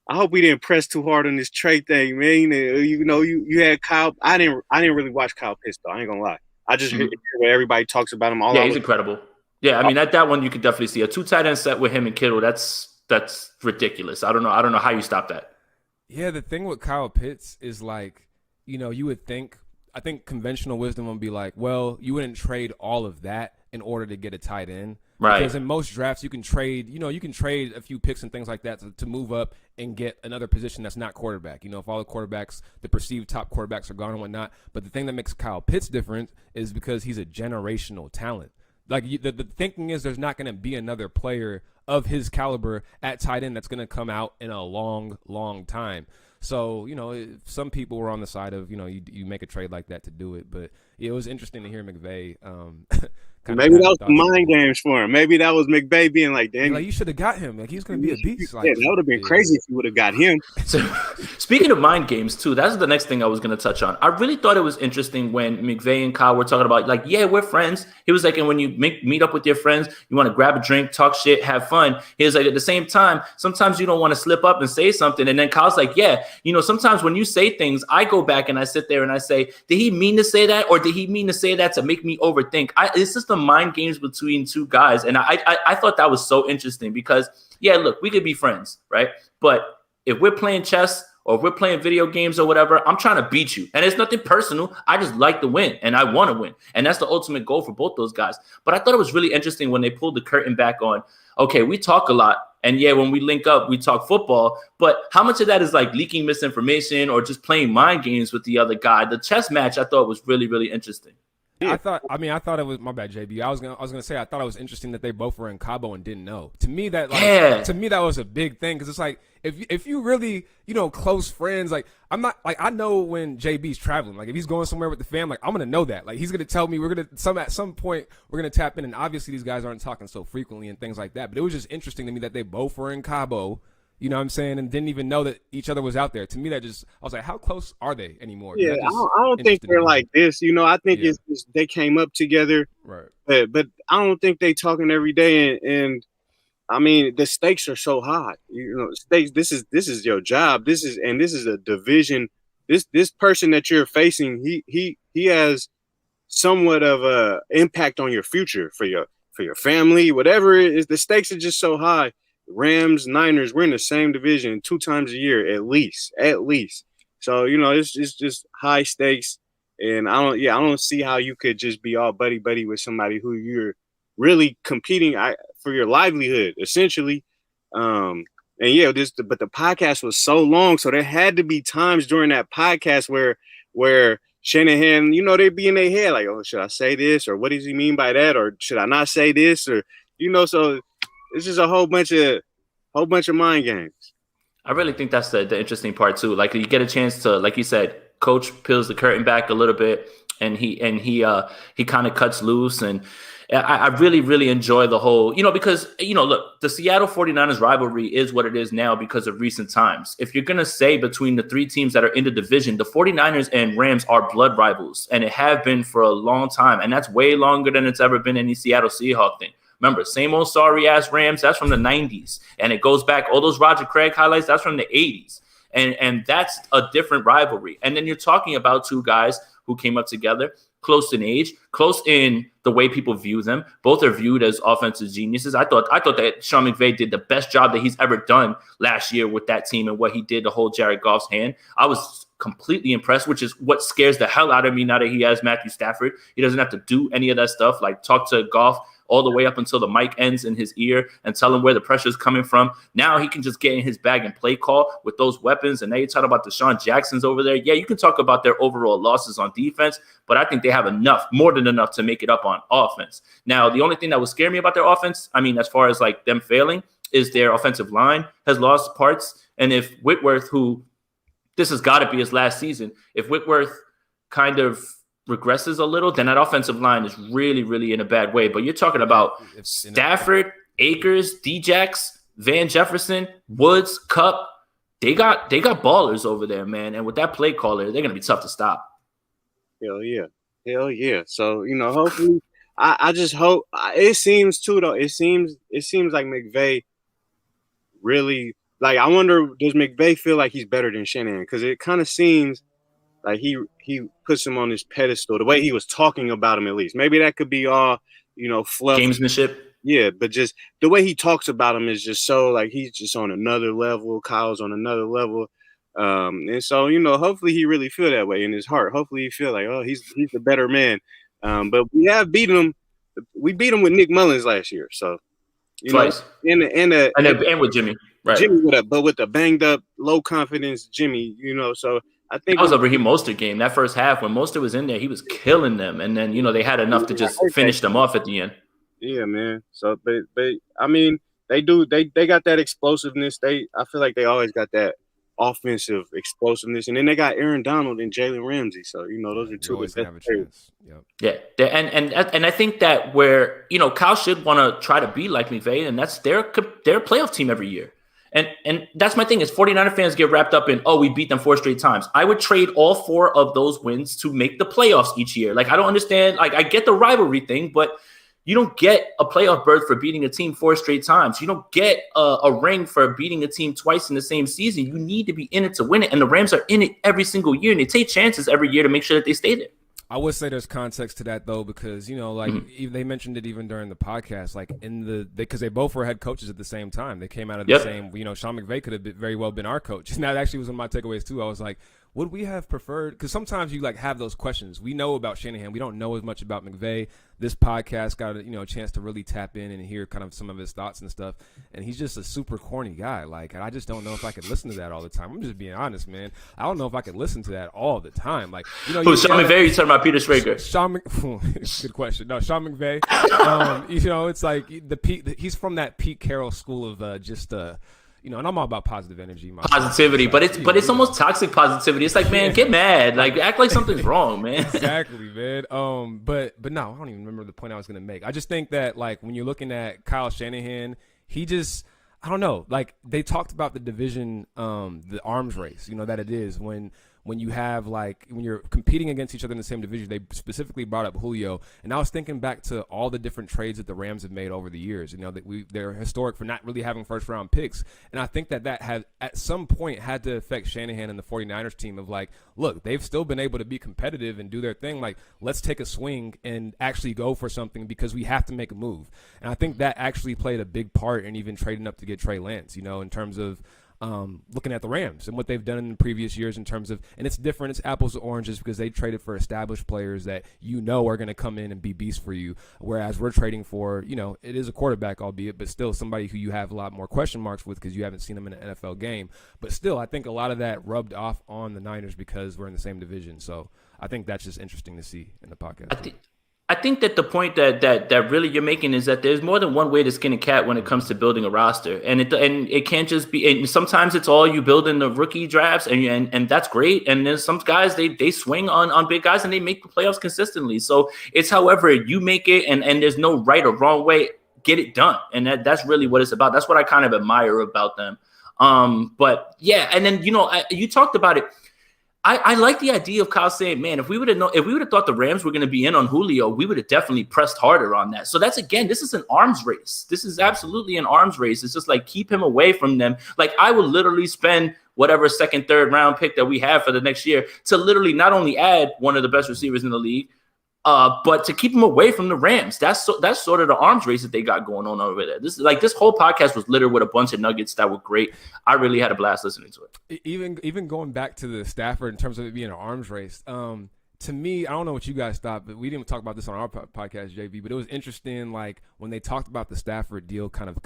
[SPEAKER 2] I hope we didn't press too hard on this trade thing, man. You know, you had Kyle. I didn't really watch Kyle Pitts though. I ain't gonna lie. I just hear where everybody talks about him.
[SPEAKER 1] Yeah, he's incredible. Yeah, I mean that one you could definitely see a 2 tight end set with him and Kittle. That's ridiculous. I don't know how you stop that.
[SPEAKER 3] Yeah, the thing with Kyle Pitts is like, you know, you would think. I think conventional wisdom would be like, well, you wouldn't trade all of that in order to get a tight end.
[SPEAKER 1] Right.
[SPEAKER 3] Because in most drafts, you can trade a few picks and things like that to move up and get another position that's not quarterback. You know, if all the quarterbacks, the perceived top quarterbacks are gone and whatnot. But the thing that makes Kyle Pitts different is because he's a generational talent. Like the thinking is there's not going to be another player of his caliber at tight end that's going to come out in a long, long time. So, you know, some people were on the side of, you know, you make a trade like that to do it. But, Yeah, it was interesting to hear McVay.
[SPEAKER 2] Maybe that was some mind games for him. Maybe that was McVay being like, "Dang,
[SPEAKER 3] like you should have got him. Like he's going to be a beast." Like,
[SPEAKER 2] yeah, that would have been crazy if you would have got him.
[SPEAKER 1] So, speaking of mind games too, that's the next thing I was going to touch on. I really thought it was interesting when McVay and Kyle were talking about, like, yeah, we're friends. He was like, and when you meet up with your friends, you want to grab a drink, talk shit, have fun. He was like, at the same time, sometimes you don't want to slip up and say something. And then Kyle's like, yeah, sometimes when you say things, I go back and I sit there and I say, did he mean to say that, or did he mean to say that to make me overthink? It's just the mind games between two guys, and I thought that was so interesting because, yeah, look, we could be friends, right? But if we're playing chess or if we're playing video games or whatever, I'm trying to beat you. And it's nothing personal. I just like to win, and I want to win. And that's the ultimate goal for both those guys. But I thought it was really interesting when they pulled the curtain back on, okay, we talk a lot. And yeah, when we link up, we talk football. But how much of that is like leaking misinformation or just playing mind games with the other guy? The chess match I thought was really, really interesting.
[SPEAKER 3] I thought it was, my bad, JB. I was gonna say I thought it was interesting that they both were in Cabo and didn't know. To me, that was a big thing because it's like if you really close friends, like I'm not like I know when JB's traveling, like if he's going somewhere with the fam, like I'm gonna know that, like he's gonna tell me at some point we're gonna tap in, and obviously these guys aren't talking so frequently and things like that. But it was just interesting to me that they both were in Cabo. You know what I'm saying? And didn't even know that each other was out there. To me, I was like, how close are they anymore?
[SPEAKER 2] Yeah, I don't think they're like this. I think it's just they came up together. Right. But I don't think they talking every day. And I mean, the stakes are so high. Stakes. This is your job. This is a division. This person that you're facing, he has somewhat of a impact on your future for your family, whatever it is. The stakes are just so high. Rams, Niners, we're in the same division 2 times a year at least. So it's just high stakes, and I don't see how you could just be all buddy with somebody who you're really competing for your livelihood essentially. But the podcast was so long, so there had to be times during that podcast where Shanahan, they'd be in their head like, oh, should I say this, or what does he mean by that, or should I not say this, or so. It's just a whole bunch of mind games.
[SPEAKER 1] I really think that's the interesting part too. Like you get a chance to, like you said, coach peels the curtain back a little bit, and he kind of cuts loose. And I really, really enjoy the whole, because, look, the Seattle 49ers rivalry is what it is now because of recent times. If you're going to say between the 3 teams that are in the division, the 49ers and Rams are blood rivals, and it have been for a long time. And that's way longer than it's ever been any Seattle Seahawks thing. Remember, same old sorry-ass Rams, that's from the 90s. And it goes back, all those Roger Craig highlights, that's from the 80s. And that's a different rivalry. And then you're talking about 2 guys who came up together, close in age, close in the way people view them. Both are viewed as offensive geniuses. I thought that Sean McVay did the best job that he's ever done last year with that team and what he did to hold Jared Goff's hand. I was completely impressed, which is what scares the hell out of me now that he has Matthew Stafford. He doesn't have to do any of that stuff, like talk to Goff all the way up until the mic ends in his ear and tell him where the pressure is coming from. Now he can just get in his bag and play call with those weapons. And now you talk about Deshaun Jackson's over there. Yeah, you can talk about their overall losses on defense, but I think they have enough, more than enough, to make it up on offense. Now, the only thing that would scare me about their offense, I mean, as far as like them failing, is their offensive line has lost parts. And if Whitworth, who this has got to be his last season, if Whitworth kind of regresses a little, then that offensive line is really, really in a bad way. But you're talking about Stafford, Akers, Djax, Van Jefferson, Woods, Kupp. They got ballers over there, man. And with that play caller, they're gonna be tough to stop.
[SPEAKER 2] Hell yeah. So hopefully, I just hope. It seems too though. It seems like McVay really, like, I wonder, does McVay feel like he's better than Shanahan? Because it kind of seems like he puts him on this pedestal, the way he was talking about him, at least. Maybe that could be all, fluff.
[SPEAKER 1] Gamesmanship.
[SPEAKER 2] Yeah, but just the way he talks about him is just so, like, he's just on another level. Kyle's on another level. And so, hopefully he really feel that way in his heart. Hopefully he feel like, oh, he's the better man. But we have beaten him. We beat him with Nick Mullins last year. So,
[SPEAKER 1] twice.
[SPEAKER 2] And
[SPEAKER 1] with Jimmy. Right.
[SPEAKER 2] Jimmy with a banged up, low confidence Jimmy, so I think
[SPEAKER 1] that was a Raheem Mostert game. That first half, when Mostert was in there, he was killing them, and then they had enough to just finish them off at the end.
[SPEAKER 2] Yeah, man. So, but I mean, they got that explosiveness. I feel like they always got that offensive explosiveness. And then they got Aaron Donald and Jalen Ramsey. So, those are two of the best players.
[SPEAKER 3] Yep.
[SPEAKER 1] Yeah, and I think that where Kyle should want to try to be like McVay, and that's their playoff team every year. And that's my thing is 49er fans get wrapped up in, we beat them 4 straight times. I would trade all 4 of those wins to make the playoffs each year. Like, I don't understand. Like, I get the rivalry thing, but you don't get a playoff berth for beating a team 4 straight times. You don't get a ring for beating a team twice in the same season. You need to be in it to win it. And the Rams are in it every single year, and they take chances every year to make sure that they stay there.
[SPEAKER 3] I would say there's context to that, though, because, they mentioned it even during the podcast, like because they both were head coaches at the same time. They came out of the same, Sean McVay could have very well been our coach. And that actually was one of my takeaways, too. I was like, would we have preferred? Because sometimes you have those questions. We know about Shanahan. We don't know as much about McVay. This podcast got a chance to really tap in and hear kind of some of his thoughts and stuff. And he's just a super corny guy. Like, and I just don't know if I could listen to that all the time. I'm just being honest, man. I don't know if I could listen to that all the time. Like,
[SPEAKER 1] who's Sean McVay? You talking about Peter Schrager?
[SPEAKER 3] Good question. No, Sean McVay. It's like he's from that Pete Carroll school of and I'm all about positive energy.
[SPEAKER 1] Positivity, but it's almost toxic positivity. It's like, man, get mad. Like, act like something's wrong, man.
[SPEAKER 3] Exactly, man. But no, I don't even remember the point I was going to make. I just think that, like, when you're looking at Kyle Shanahan, he just, I don't know. Like, they talked about the division, the arms race, that it is when you have, like, when you're competing against each other in the same division. They specifically brought up Julio, and I was thinking back to all the different trades that the Rams have made over the years. That they're historic for not really having first round picks, and I think that had at some point had to affect Shanahan and the 49ers team of, like, look, they've still been able to be competitive and do their thing. Like, let's take a swing and actually go for something because we have to make a move. And I think that actually played a big part in even trading up to get Trey Lance. In terms of looking at the Rams and what they've done in the previous years in terms of, and it's different, it's apples to oranges because they traded for established players that are going to come in and be beasts for you, whereas we're trading for, it is a quarterback, albeit, but still somebody who you have a lot more question marks with because you haven't seen them in an NFL game. But still, I think a lot of that rubbed off on the Niners because we're in the same division. So I think that's just interesting to see in the podcast.
[SPEAKER 1] I think that the point that really you're making is that there's more than one way to skin a cat when it comes to building a roster, and it can't just be. And sometimes it's all you build in the rookie drafts, and that's great. And then some guys they swing on big guys and they make the playoffs consistently. So it's however you make it, and there's no right or wrong way. Get it done, and that's really what it's about. That's what I kind of admire about them. But yeah, and then you talked about it. I like the idea of Kyle saying, man, if we would have thought the Rams were going to be in on Julio, we would have definitely pressed harder on that. So this is an arms race. This is absolutely an arms race. It's just like, keep him away from them. Like, I would literally spend whatever second, third round pick that we have for the next year to literally not only add one of the best receivers in the league, but to keep him away from the Rams. That's sort of the arms race that they got going on over there. This whole podcast was littered with a bunch of nuggets that were great. I really had a blast listening to it.
[SPEAKER 3] Even going back to the Stafford in terms of it being an arms race, to me, I don't know what you guys thought, but we didn't talk about this on our podcast, JV, but it was interesting, like, when they talked about the Stafford deal kind of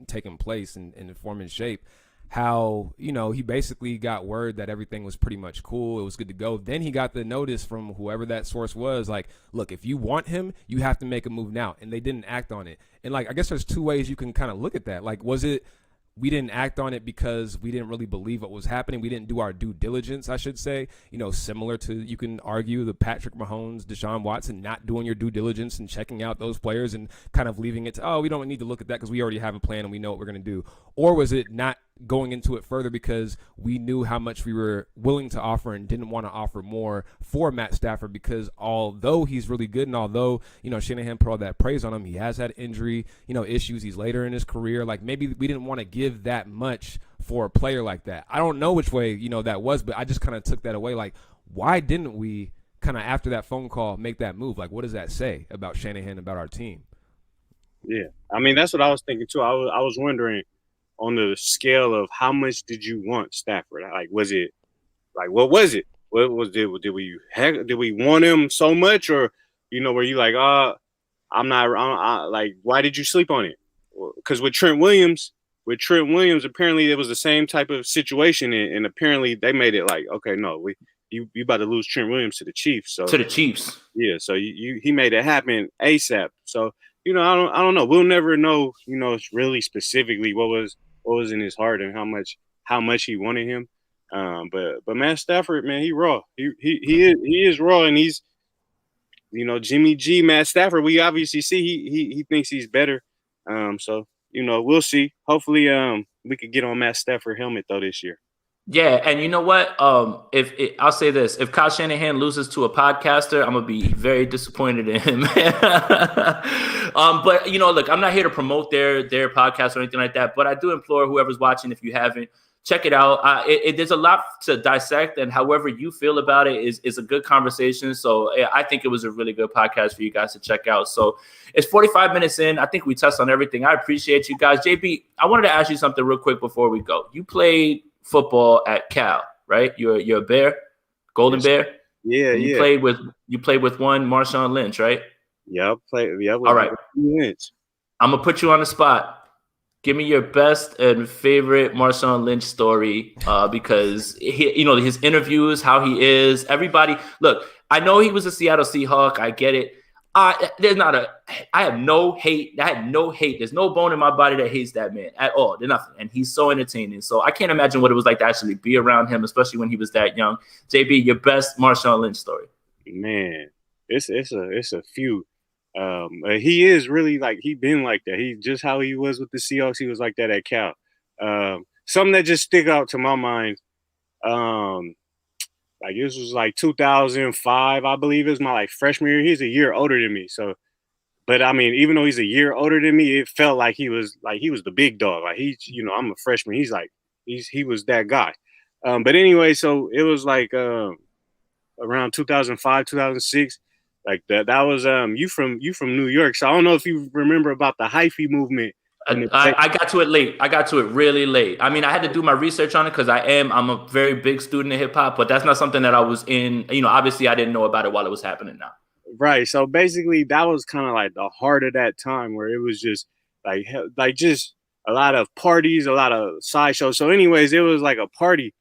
[SPEAKER 3] taking place and forming shape, how, he basically got word that everything was pretty much cool. It was good to go. Then he got the notice from whoever that source was, like, look, if you want him, you have to make a move now. And they didn't act on it. And, like, I guess there's 2 ways you can kind of look at that. Like, was it we didn't act on it because we didn't really believe what was happening? We didn't do our due diligence, I should say, similar to, you can argue, the Patrick Mahomes, Deshaun Watson, not doing your due diligence and checking out those players and kind of leaving it to, we don't need to look at that because we already have a plan and we know what we're going to do. Or was it not going into it further because we knew how much we were willing to offer and didn't want to offer more for Matt Stafford, because although he's really good and although, Shanahan put all that praise on him, he has had injury, issues. He's later in his career. Like, maybe we didn't want to give that much for a player like that. I don't know which way, that was, but I just kind of took that away. Like, why didn't we kind of, after that phone call, make that move? Like, what does that say about Shanahan, about our team?
[SPEAKER 2] Yeah. I mean, that's what I was thinking too. I was wondering, on the scale of how much did you want Stafford? Like, was it, like, what was it? What was it? Did we want him so much, or, were you like, like, why did you sleep on it? Because with Trent Williams, apparently it was the same type of situation, and apparently they made it like, okay, no, you about to lose Trent Williams to the Chiefs. So
[SPEAKER 1] to the Chiefs, yeah.
[SPEAKER 2] So he made it happen ASAP. So I don't know. We'll never know. Really specifically what was in his heart and how much he wanted him. But Matt Stafford, man, he raw. He is raw, and he's, Jimmy G, Matt Stafford. We obviously see he thinks he's better. So we'll see. Hopefully, we could get on Matt Stafford helmet though this year.
[SPEAKER 1] Yeah, and you know what? I'll say this: if Kyle Shanahan loses to a podcaster, I'm gonna be very disappointed in him. But look, I'm not here to promote their podcast or anything like that. But I do implore whoever's watching, if you haven't, check it out. There's a lot to dissect, and however you feel about it is a good conversation. So I think it was a really good podcast for you guys to check out. So it's 45 minutes in. I think we touched on everything. I appreciate you guys. JB, I wanted to ask you something real quick before we go. You played football at Cal, right? You're a Bear, Golden Bear.
[SPEAKER 2] Yeah,
[SPEAKER 1] and you played with one Marshawn Lynch, right?
[SPEAKER 2] Yeah,
[SPEAKER 1] All right.
[SPEAKER 2] Lynch.
[SPEAKER 1] I'm gonna put you on the spot. Give me your best and favorite Marshawn Lynch story, because his interviews, how he is. Everybody, look, I know he was a Seattle Seahawk. I get it. I have no hate. I had no hate. There's no bone in my body that hates that man at all. There's nothing. And he's so entertaining. So I can't imagine what it was like to actually be around him, especially when he was that young. JB, your best Marshawn Lynch story.
[SPEAKER 2] Man, it's a few. He is really he been like that. He just how he was with the Seahawks. He was like that at Cal. Something that just stick out to my mind. This was 2005, I believe. It was my freshman year. He's a year older than me. So, but I mean, even though he's a year older than me, it felt like he was the big dog. I'm a freshman. He was that guy. But anyway, so it was around 2005, 2006. That was you from New York. So I don't know if you remember about the hyphy movement.
[SPEAKER 1] I got to it late. I got to it really late. I mean, I had to do my research on it because I'm a very big student of hip hop, but that's not something that I was in. Obviously I didn't know about it while it was happening now.
[SPEAKER 2] Right. So basically that was kind of the heart of that time, where it was just just a lot of parties, a lot of sideshows. So anyways, it was a party.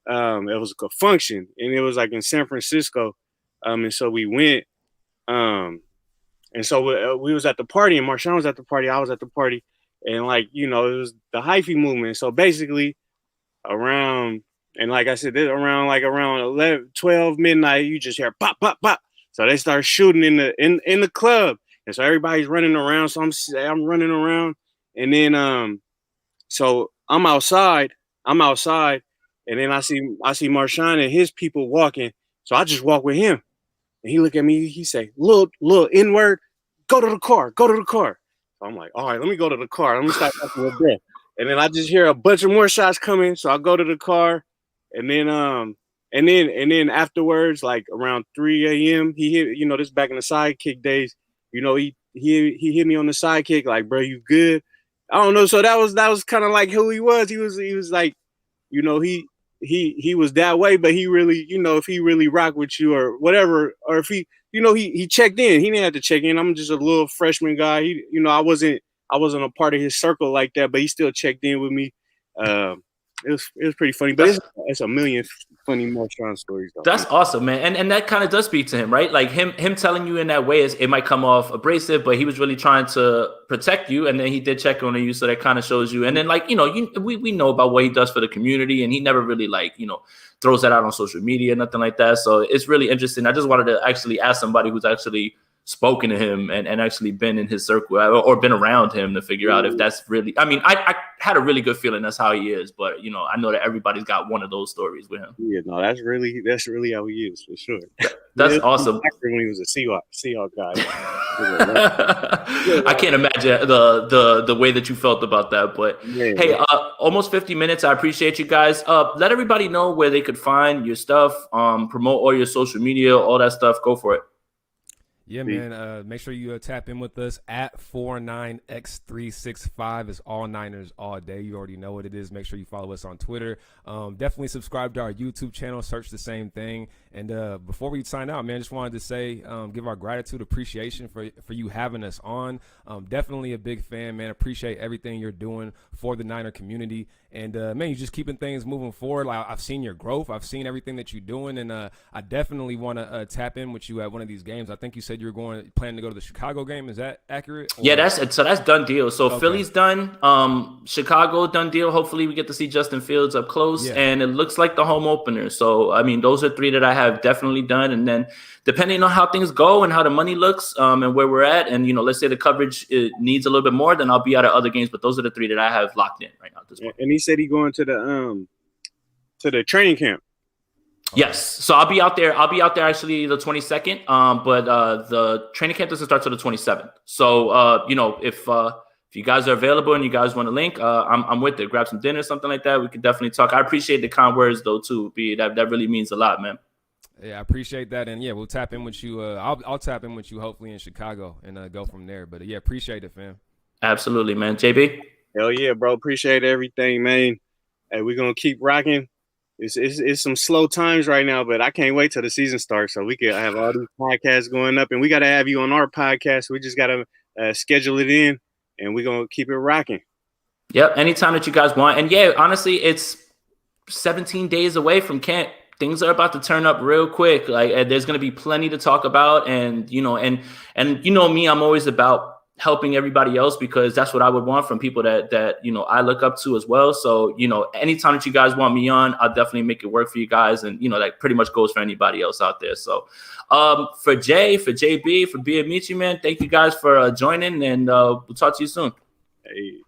[SPEAKER 2] It was a function, and it was in San Francisco. And so we went, and so we was at the party, and Marshawn was at the party. I was at the party. And it was the hyphy movement. So basically around, and like I said, around 11, 12 midnight, you just hear pop, pop, pop. So they start shooting in the club. And so everybody's running around. So I'm running around. And then so I'm outside. And then I see Marshawn and his people walking. So I just walk with him. And he look at me, he say, little N-word, go to the car. So I'm like, all right, let me go to the car. Let me start talking with them. And then I just hear a bunch of more shots coming. So I go to the car, and then afterwards, around 3 a.m., he hit, this back in the sidekick days, he hit me on the sidekick, bro, you good? I don't know. So that was kind of who he was. He was he was that way, but he really, if he really rocked with you or whatever, or if he, he checked in. He didn't have to check in. I'm just a little freshman guy. He, I wasn't a part of his circle like that, but he still checked in with me. It was pretty funny, but it's a million funny Marshawn stories though.
[SPEAKER 1] That's awesome, man. And that kind of does speak to him, right? Him telling you in that way it might come off abrasive, but he was really trying to protect you, and then he did check on you, so that kind of shows you. And then we know about what he does for the community, and he never really throws that out on social media, nothing like that. So it's really interesting. I just wanted to actually ask somebody who's actually spoken to him and actually been in his circle or been around him to figure out if that's really, I had a really good feeling that's how he is, but I know that everybody's got one of those stories with him.
[SPEAKER 2] Yeah, no, that's really how he is for sure.
[SPEAKER 1] That's awesome.
[SPEAKER 2] When he was a Seahawk guy.
[SPEAKER 1] I can't imagine the way that you felt about that, but hey, almost 50 minutes. I appreciate you guys. Let everybody know where they could find your stuff, promote all your social media, all that stuff. Go for it.
[SPEAKER 3] Yeah, man. Make sure you tap in with us at 49x365. It's all Niners all day. You already know what it is. Make sure you follow us on Twitter. Definitely subscribe to our YouTube channel. Search the same thing. And before we sign out, man, just wanted to say, give our gratitude, appreciation for you having us on. Definitely a big fan, man. Appreciate everything you're doing for the Niner community. And, man, you're just keeping things moving forward. I've seen your growth. I've seen everything that you're doing. And I definitely want to tap in with you at one of these games. I think you said said you were planning to go to the Chicago game. Is that accurate?
[SPEAKER 1] Yeah, that's done deal. So
[SPEAKER 3] Okay.
[SPEAKER 1] Philly's done. Chicago done deal. Hopefully we get to see Justin Fields up close, and it looks like the home opener. So I mean, those are 3 that I have definitely done. And then depending on how things go and how the money looks, and where we're at, and let's say the coverage needs a little bit more, then I'll be out at other games. But those are the 3 that I have locked in right now at this point.
[SPEAKER 2] And he said he going to the training camp.
[SPEAKER 1] Yes, so I'll be out there actually the 22nd. But the training camp doesn't start till the 27th. So if you guys are available and you guys want to link, I'm with it. Grab some dinner, something like that. We could definitely talk. I appreciate the kind words though too. That really means a lot, man.
[SPEAKER 3] Yeah, I appreciate that, and we'll tap in with you. I'll tap in with you hopefully in Chicago and go from there. But appreciate it, fam.
[SPEAKER 1] Absolutely, man. JB.
[SPEAKER 2] Hell yeah, bro. Appreciate everything, man. Hey, we're gonna keep rocking. It's some slow times right now, but I can't wait till the season starts so we can have all these podcasts going up, and we got to have you on our podcast. We just got to schedule it in, and we're going to keep it rocking.
[SPEAKER 1] Yep, anytime that you guys want. And honestly, it's 17 days away from camp. Things are about to turn up real quick. Like there's going to be plenty to talk about, and me, I'm always about helping everybody else because that's what I would want from people that I look up to as well. So, anytime that you guys want me on, I'll definitely make it work for you guys. And, that pretty much goes for anybody else out there. So for Jay, for JB, for Bia Michi, man, thank you guys for joining, and we'll talk to you soon.
[SPEAKER 2] Hey.